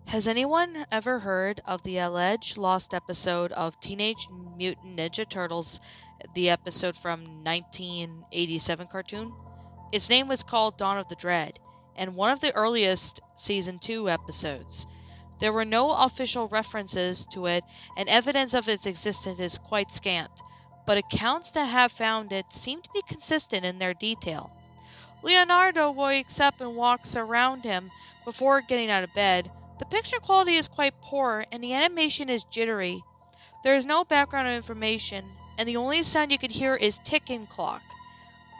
Has anyone ever heard of the alleged lost episode of Teenage Mutant Ninja Turtles, the episode from 1987 cartoon? Its name was called Dawn of the Dread, and one of the earliest season 2 episodes. There were no official references to it, and evidence of its existence is quite scant, but accounts that have found it seem to be consistent in their detail. Leonardo wakes up and walks around him before getting out of bed. The picture quality is quite poor and the animation is jittery. There is no background information, and the only sound you could hear is ticking clock.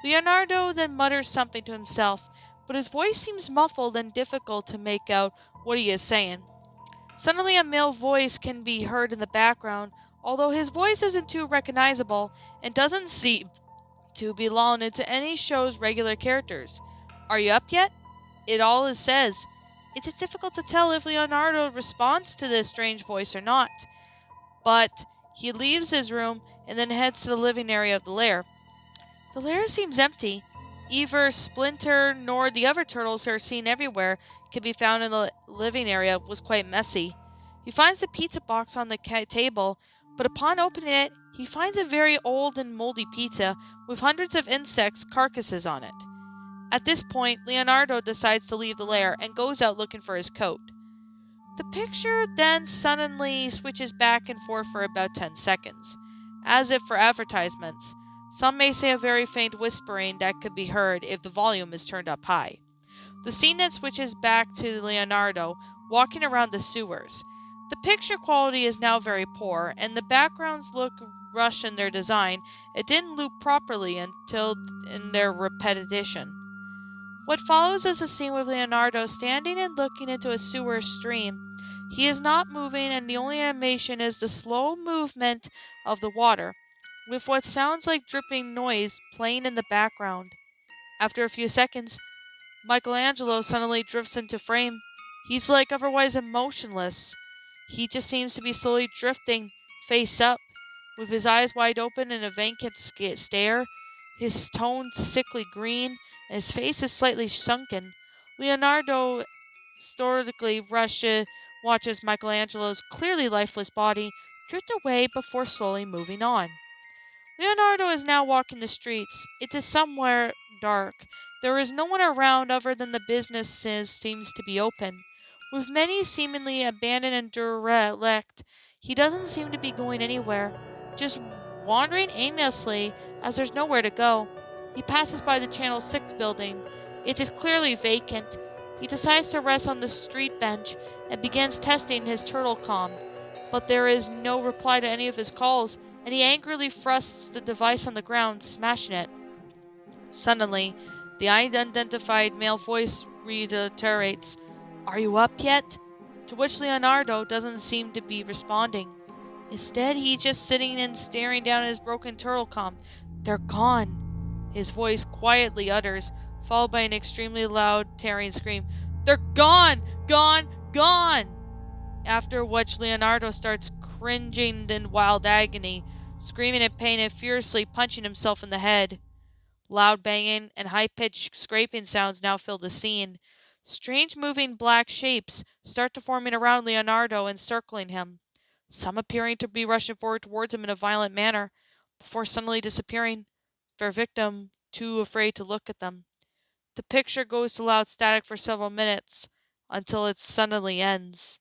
Leonardo then mutters something to himself, but his voice seems muffled and difficult to make out what he is saying. Suddenly, a male voice can be heard in the background, although his voice isn't too recognizable and doesn't seem to belong into any show's regular characters. Are you up yet? It all says. It is difficult to tell if Leonardo responds to this strange voice or not, but he leaves his room and then heads to the living area of the lair. The lair seems empty. Either Splinter nor the other turtles who are seen everywhere can be found in the living area was quite messy. He finds the pizza box on the table, but upon opening it, he finds a very old and moldy pizza with hundreds of insects' carcasses on it. At this point, Leonardo decides to leave the lair and goes out looking for his coat. The picture then suddenly switches back and forth for about 10 seconds, as if for advertisements. Some may say a very faint whispering that could be heard if the volume is turned up high. The scene then switches back to Leonardo walking around the sewers. The picture quality is now very poor, and the backgrounds look rushed in their design. It didn't loop properly until in their repetition. What follows is a scene with Leonardo standing and looking into a sewer stream. He is not moving, and the only animation is the slow movement of the water, with what sounds like dripping noise playing in the background. After a few seconds, Michelangelo suddenly drifts into frame. He's like otherwise emotionless. He just seems to be slowly drifting, face up, with his eyes wide open in a vacant stare, his tone sickly green, and his face is slightly sunken. Leonardo stoically watches Michelangelo's clearly lifeless body drift away before slowly moving on. Leonardo is now walking the streets. It is somewhere dark. There is no one around other than the businesses seems to be open. With many seemingly abandoned and derelict, he doesn't seem to be going anywhere, just wandering aimlessly as there's nowhere to go. He passes by the Channel 6 building. It is clearly vacant. He decides to rest on the street bench and begins testing his turtle comm, but there is no reply to any of his calls, and he angrily thrusts the device on the ground, smashing it. Suddenly, the unidentified male voice reiterates, "Are you up yet?" To which Leonardo doesn't seem to be responding. Instead, he's just sitting and staring down at his broken turtle comm. "They're gone," his voice quietly utters, followed by an extremely loud, tearing scream. "They're gone! Gone! Gone!" After which Leonardo starts cringing in wild agony, screaming in pain and furiously punching himself in the head. Loud banging and high-pitched scraping sounds now fill the scene. Strange moving black shapes start to forming around Leonardo, encircling him, some appearing to be rushing forward towards him in a violent manner, before suddenly disappearing, their victim too afraid to look at them. The picture goes to loud static for several minutes, until it suddenly ends.